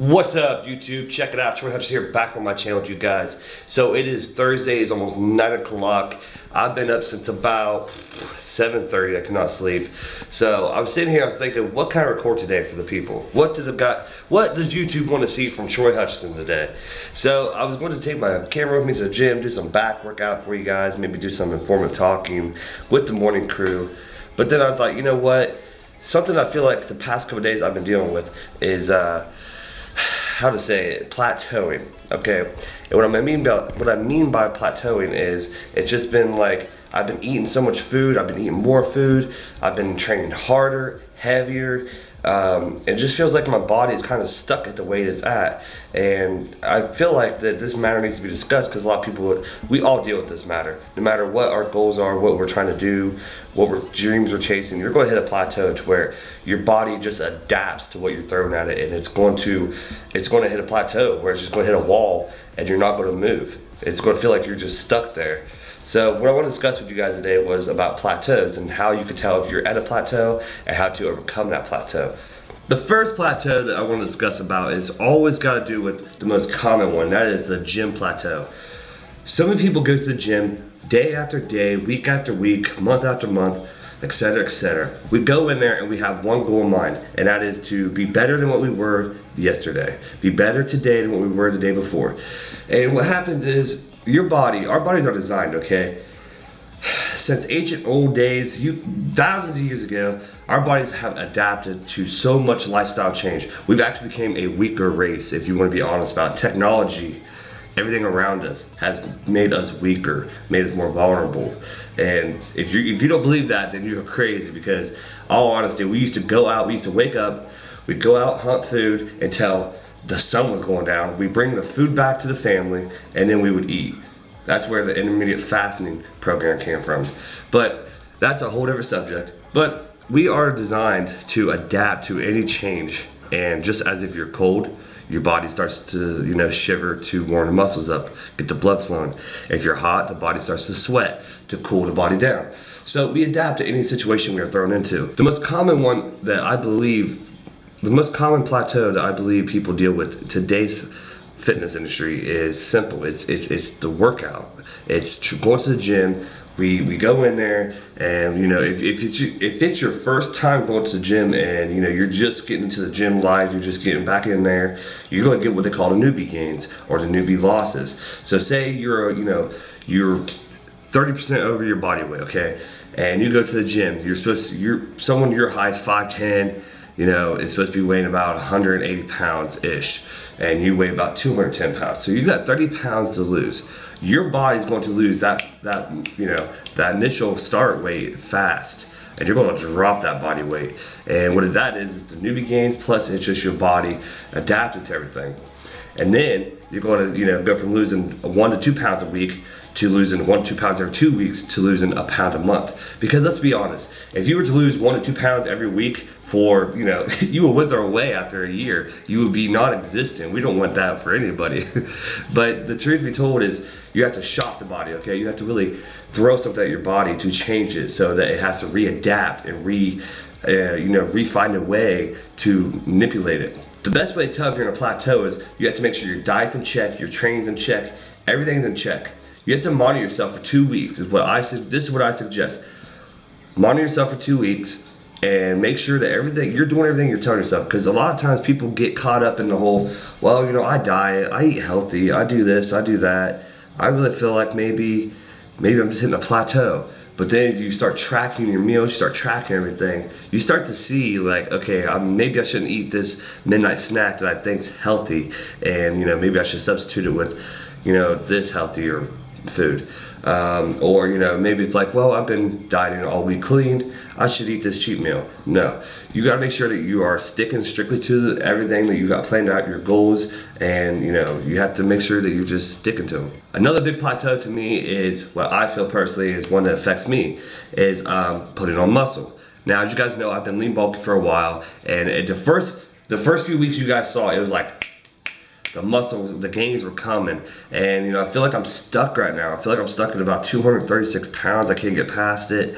What's up, YouTube? Check it out. Troy Hutchins here, back on my channel with you guys. So it is Thursday. It's almost 9 o'clock. I've been up since about 7:30. I cannot sleep. So I was sitting here. I was thinking, what can I record today for the people? What does YouTube want to see from Troy Hutchins today? So I was going to take my camera with me to the gym, do some back workout for you guys, maybe do some informative talking with the morning crew. But then I was like, you know what? Something I feel like the past couple days I've been dealing with is how to say it, plateauing. Okay, and what I mean by plateauing is it's just been like I've been eating so much food, I've been eating more food, I've been training harder, heavier. It just feels like my body is kind of stuck at the weight it's at, and I feel like that this matter needs to be discussed because a lot of people, we all deal with this matter. No matter what our goals are, what we're trying to do, dreams we're chasing, you're going to hit a plateau to where your body just adapts to what you're throwing at it, and it's going to hit a plateau where it's just going to hit a wall, and you're not going to move. It's going to feel like you're just stuck there. So what I want to discuss with you guys today was about plateaus and how you can tell if you're at a plateau and how to overcome that plateau. The first plateau that I want to discuss about is always got to do with the most common one. That is the gym plateau. So many people go to the gym day after day, week after week, month after month, etc., etc. We go in there and we have one goal in mind, and that is to be better than what we were yesterday. Be better today than what we were the day before. And what happens is our bodies are designed, okay? Since ancient old days, thousands of years ago, our bodies have adapted to so much lifestyle change. We've actually become a weaker race, if you want to be honest about it. Technology, everything around us has made us weaker, made us more vulnerable. And if you don't believe that, then you're crazy, because all honesty, we used to go out, we used to wake up, we'd go out, hunt food until the sun was going down. We bring the food back to the family, and then we would eat. That's where the intermediate fasting program came from. But that's a whole different subject. But we are designed to adapt to any change. And just as if you're cold, your body starts to, shiver to warm the muscles up, get the blood flowing. If you're hot, the body starts to sweat to cool the body down. So we adapt to any situation we are thrown into. The most common plateau that I believe people deal with today's fitness industry is simple. It's the workout. It's going to the gym. We go in there, and if it's your first time going to the gym, and you're just getting into the gym live, you're just getting back in there, you're going to get what they call the newbie gains or the newbie losses. So say you're 30% over your body weight, okay, and you go to the gym. You're someone your height, 5'10". It's supposed to be weighing about 180 pounds ish, and you weigh about 210 pounds. So you've got 30 pounds to lose. Your body's going to lose that initial start weight fast, and you're going to drop that body weight. And what that is the newbie gains, plus it's just your body adapted to everything. And then you're going to go from losing 1 to 2 pounds a week to losing 1 to 2 pounds every 2 weeks to losing a pound a month. Because let's be honest, if you were to lose 1 to 2 pounds every week for, you would wither away after a year. You would be non-existent. We don't want that for anybody. But the truth be told is you have to shock the body, okay? You have to really throw something at your body to change it so that it has to readapt and refine a way to manipulate it. The best way to tell if you're in a plateau is you have to make sure your diet's in check, your training's in check, everything's in check. You have to monitor yourself for 2 weeks. This is what I suggest. Monitor yourself for 2 weeks and make sure that you're doing everything you're telling yourself. Because a lot of times people get caught up in the whole, well, I diet, I eat healthy, I do this, I do that. I really feel like maybe I'm just hitting a plateau. But then if you start tracking your meals, you start tracking everything, you start to see like, okay, maybe I shouldn't eat this midnight snack that I think's healthy, and maybe I should substitute it with this healthier food. Or maybe it's like, well, I've been dieting all week clean, I should eat this cheat meal. No, you got to make sure that you are sticking strictly to everything that you got planned out, your goals, and you have to make sure that you're just sticking to them. Another big plateau to me is what I feel personally is one that affects me is putting on muscle. Now, as you guys know, I've been lean bulky for a while, and the first few weeks you guys saw, it was like the gains were coming, and I feel like I'm stuck right now. I feel like I'm stuck at about 236 pounds. I can't get past it.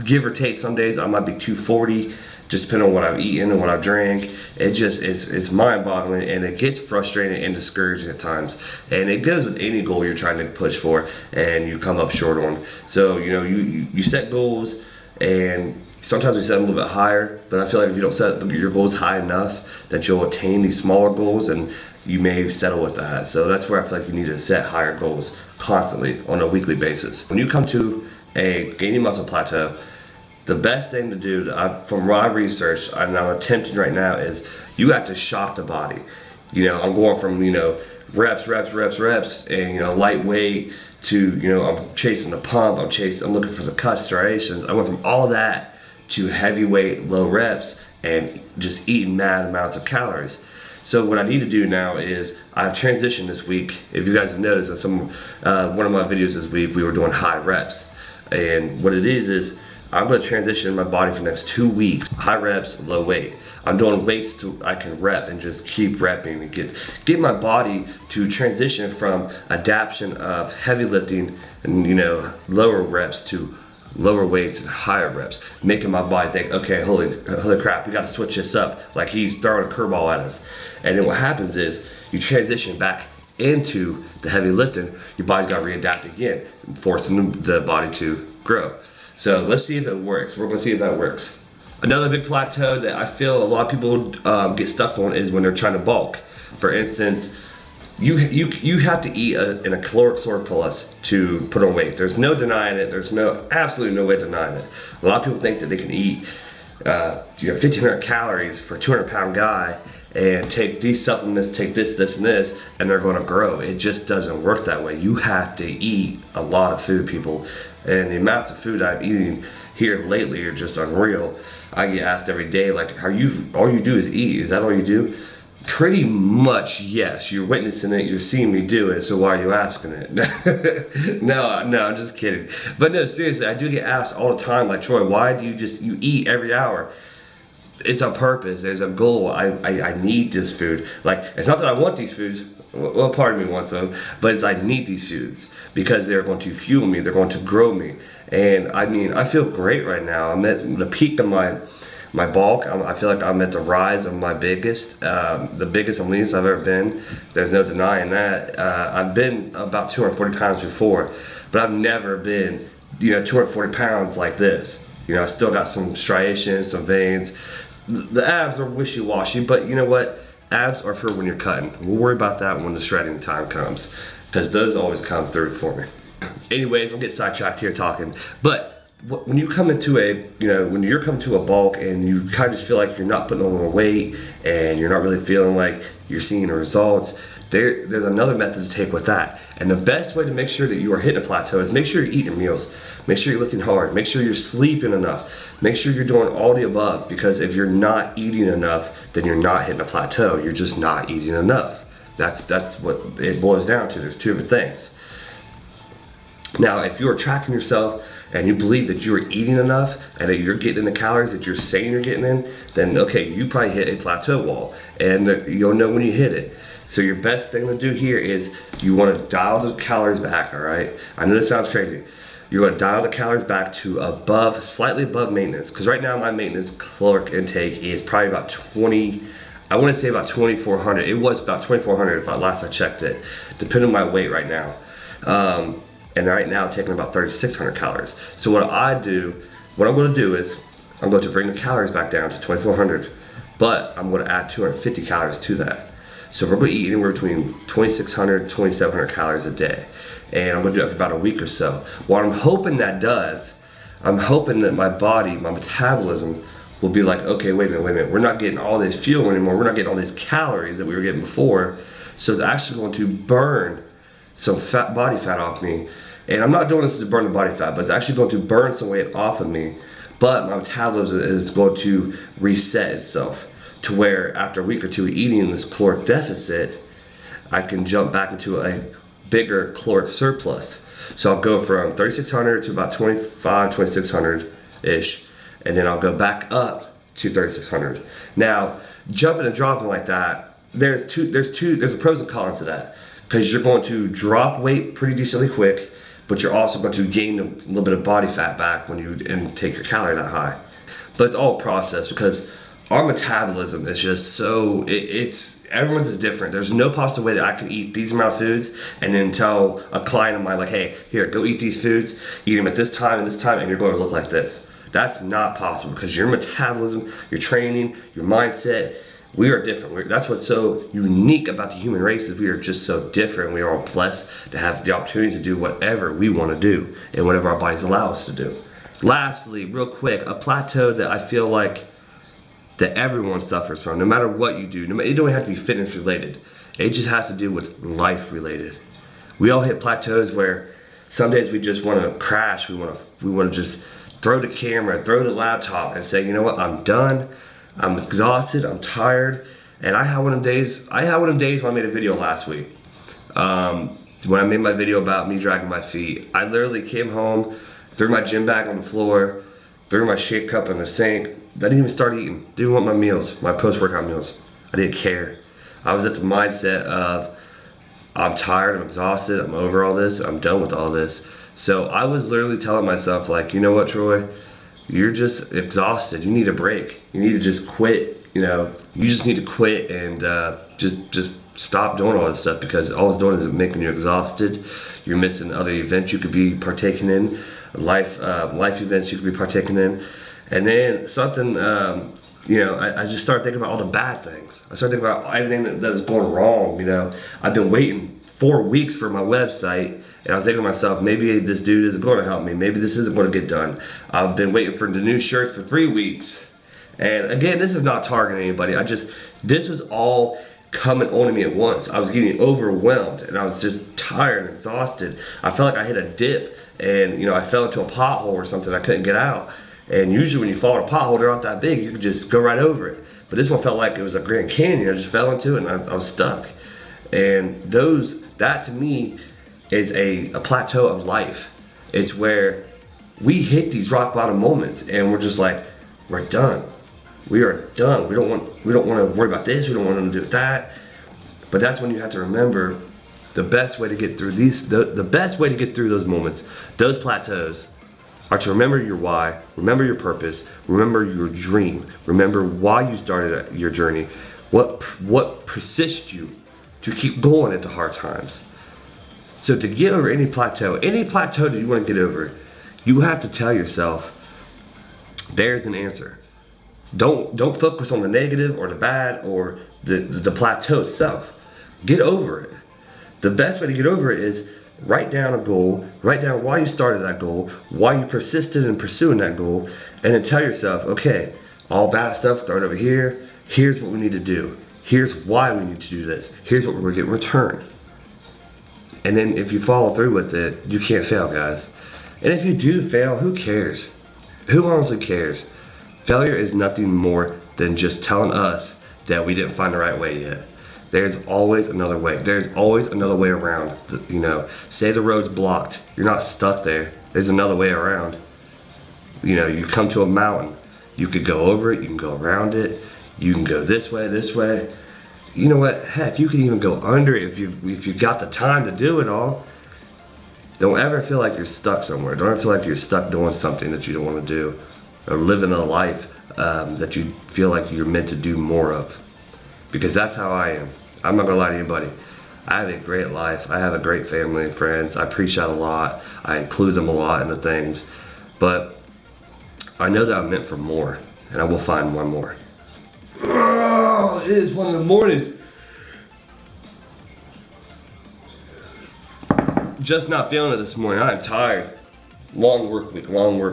Give or take, some days I might be 240, just depending on what I've eaten and what I've drank. It's mind-boggling, and it gets frustrating and discouraging at times. And it goes with any goal you're trying to push for and you come up short on. So, you know, you set goals, and sometimes we set them a little bit higher, but I feel like if you don't set your goals high enough that you'll attain these smaller goals, and you may settle with that. So that's where I feel like you need to set higher goals constantly on a weekly basis. When you come to a gaining muscle plateau, the best thing to do, from what I researched and I'm attempting right now, is you have to shock the body. You know, I'm going from, you know, reps, and, you know, lightweight to, you know, I'm chasing the pump, I'm looking for the cuts, striations. I went from all of that to heavyweight, low reps, and just eating mad amounts of calories. So what I need to do now is I've transitioned this week. If you guys have noticed, in one of my videos this week, we were doing high reps. And what it is I'm going to transition my body for the next 2 weeks. High reps, low weight. I'm doing weights I can rep and just keep repping and get my body to transition from adaptation of heavy lifting and, you know, lower reps to lower weights and higher reps, making my body think, okay, holy crap, we got to switch this up, like he's throwing a curveball at us. And then what happens is you transition back into the heavy lifting, your body's got to readapt again, forcing the body to grow. So let's see if it works. We're going to see if that works. Another big plateau that I feel a lot of people get stuck on is when they're trying to bulk. For instance, you have to eat in a caloric surplus to put on weight. There's no denying it. There's absolutely no way denying it. A lot of people think that they can eat 1,500 calories for a 200-pound guy and take these supplements, take this, and this, and they're going to grow. It just doesn't work that way. You have to eat a lot of food, people. And the amounts of food I'm eating here lately are just unreal. I get asked every day, like, all you do is eat? Is that all you do? Pretty much, yes. You're witnessing it, you're seeing me do it, so why are you asking it? No, I'm just kidding. But no, seriously, I do get asked all the time, like, Troy, why do you eat every hour? It's on purpose. There's a goal. I need this food. Like, it's not that I want these foods. Well, part of me wants them, but it's I need these foods because they're going to fuel me. They're going to grow me. And I mean, I feel great right now. I'm at the peak of my bulk. I feel like I'm at the rise of my biggest, the biggest and leanest I've ever been. There's no denying that. I've been about 240 pounds before, but I've never been, 240 pounds like this. I still got some striations, some veins. The abs are wishy-washy, but you know what? Abs are for when you're cutting. We'll worry about that when the shredding time comes, because those always come through for me. Anyways, I'm getting sidetracked here talking, but when you come into when you're coming to a bulk and you kind of just feel like you're not putting on more weight and you're not really feeling like you're seeing the results, there's another method to take with that. And the best way to make sure that you are hitting a plateau is make sure you're eating your meals. Make sure you're lifting hard. Make sure you're sleeping enough. Make sure you're doing all the above, because if you're not eating enough, then you're not hitting a plateau. You're just not eating enough. That's what it boils down to. There's two different things. Now, if you're tracking yourself and you believe that you're eating enough and that you're getting in the calories that you're saying you're getting in, then okay, you probably hit a plateau wall, and you'll know when you hit it. So your best thing to do here is you want to dial the calories back, all right? I know this sounds crazy. You're going to dial the calories back to slightly above maintenance. Because right now my maintenance caloric intake is probably about 2,400. It was about 2,400 last I checked it, depending on my weight right now. And right now I'm taking about 3,600 calories. So what I'm going to do is I'm going to bring the calories back down to 2,400, but I'm going to add 250 calories to that. So we're going to eat anywhere between 2,600 to 2,700 calories a day. And I'm going to do it for about a week or so. What I'm hoping that does, I'm hoping that my body, my metabolism will be like, okay, wait a minute, we're not getting all this fuel anymore. We're not getting all these calories that we were getting before. So it's actually going to burn some body fat off me. And I'm not doing this to burn the body fat, but it's actually going to burn some weight off of me. But my metabolism is going to reset itself to where after a week or two of eating in this caloric deficit, I can jump back into a bigger caloric surplus. So I'll go from 3,600 to about 2,600-ish, and then I'll go back up to 3,600. Now, jumping and dropping like that, there's a pros and cons to that, because you're going to drop weight pretty decently quick, but you're also going to gain a little bit of body fat back when you take your calorie that high. But it's all a process because our metabolism is just so, everyone's is different. There's no possible way that I can eat these amount of foods and then tell a client of mine like, hey, here, go eat these foods, eat them at this time and this time, and you're going to look like this. That's not possible because your metabolism, your training, your mindset, we are different. That's what's so unique about the human race is we are just so different. We are all blessed to have the opportunities to do whatever we want to do and whatever our bodies allow us to do. Lastly, real quick, a plateau that I feel like that everyone suffers from, no matter what you do. It don't have to be fitness related. It just has to do with life related. We all hit plateaus where some days we just want to crash. We want to just throw the camera, throw the laptop, and say, you know what, I'm done. I'm exhausted. I'm tired. And I had one of them days. When I made a video last week. When I made my video about me dragging my feet, I literally came home, threw my gym bag on the floor, threw my shake cup in the sink. I didn't even start eating. Didn't want my meals, my post-workout meals. I didn't care. I was at the mindset of, I'm tired, I'm exhausted, I'm over all this, I'm done with all this. So I was literally telling myself like, you know what, Troy? You're just exhausted. You need a break. You need to just quit. You know, you just need to quit and just stop doing all this stuff because all it's doing is making you exhausted. You're missing other events you could be partaking in, life events you could be partaking in. And then something, you know, I just started thinking about all the bad things. I started thinking about everything that was going wrong. You know, I've been waiting 4 weeks for my website, and I was thinking to myself, maybe this dude isn't going to help me. Maybe this isn't going to get done. I've been waiting for the new shirts for 3 weeks. And again, this is not targeting anybody. This was all coming on to me at once. I was getting overwhelmed, and I was just tired and exhausted. I felt like I hit a dip, and you know, I fell into a pothole or something. I couldn't get out. And usually when you fall in a pothole, they're not that big. You can just go right over it. But this one felt like it was a Grand Canyon. I just fell into it, and I was stuck. And that to me is a plateau of life. It's where we hit these rock bottom moments, and we're just like, we're done. We are done. We don't want to worry about this. We don't want to do that. But that's when you have to remember the best way to get through the best way to get through those moments, those plateaus, are to remember your why, remember your purpose, remember your dream, remember why you started your journey, what persists you to keep going into hard times. So to get over any plateau that you want to get over, you have to tell yourself, there's an answer. Don't focus on the negative or the bad or the plateau itself. Get over it. The best way to get over it is write down a goal, write down why you started that goal, why you persisted in pursuing that goal, and then tell yourself, okay, all bad stuff, throw it over here. Here's what we need to do. Here's why we need to do this. Here's what we're going to get in return. And then if you follow through with it, you can't fail, guys. And if you do fail, who cares? Who honestly cares? Failure is nothing more than just telling us that we didn't find the right way yet. There's always another way. There's always another way around. You know, say the road's blocked. You're not stuck there. There's another way around. You know, you come to a mountain. You could go over it. You can go around it. You can go this way, this way. You know what? Heck, you can even go under it if you got the time to do it all. Don't ever feel like you're stuck somewhere. Don't ever feel like you're stuck doing something that you don't want to do, or living a life that you feel like you're meant to do more of. Because that's how I am. I'm not gonna lie to anybody. I have a great life. I have a great family and friends. I preach out a lot. I include them a lot in the things. But I know that I'm meant for more, and I will find one more. Oh, it is 1 in the mornings. Just not feeling it this morning. I'm tired. Long work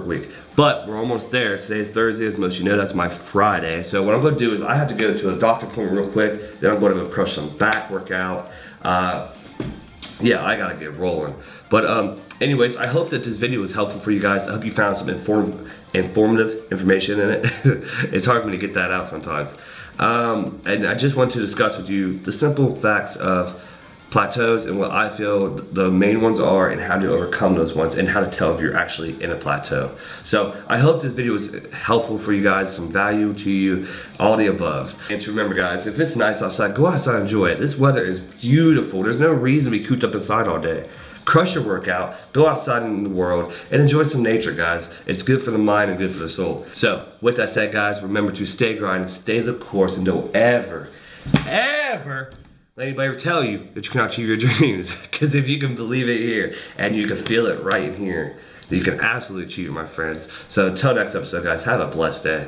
week. But we're almost there. Today's Thursday, as most of you know, that's my Friday. So what I'm gonna do is I have to go to a doctor appointment real quick. Then I'm gonna go crush some back workout. Yeah, I gotta get rolling. But anyways, I hope that this video was helpful for you guys. I hope you found some informative information in it. It's hard for me to get that out sometimes. And I just want to discuss with you the simple facts of plateaus and what I feel the main ones are, and how to overcome those ones, and how to tell if you're actually in a plateau. So I hope this video was helpful for you guys, some value to you, all the above. And to remember, guys, if it's nice outside, go outside and enjoy it. This weather is beautiful. There's no reason to be cooped up inside all day. crush your workout, go outside in the world, and enjoy some nature, guys. It's good for the mind and good for the soul. So, with that said, guys, remember to stay grinding, stay the course, and don't ever let anybody ever tell you that you cannot achieve your dreams. Because if you can believe it here, and you can feel it right in here, you can absolutely achieve it, my friends. So until next episode, guys, have a blessed day.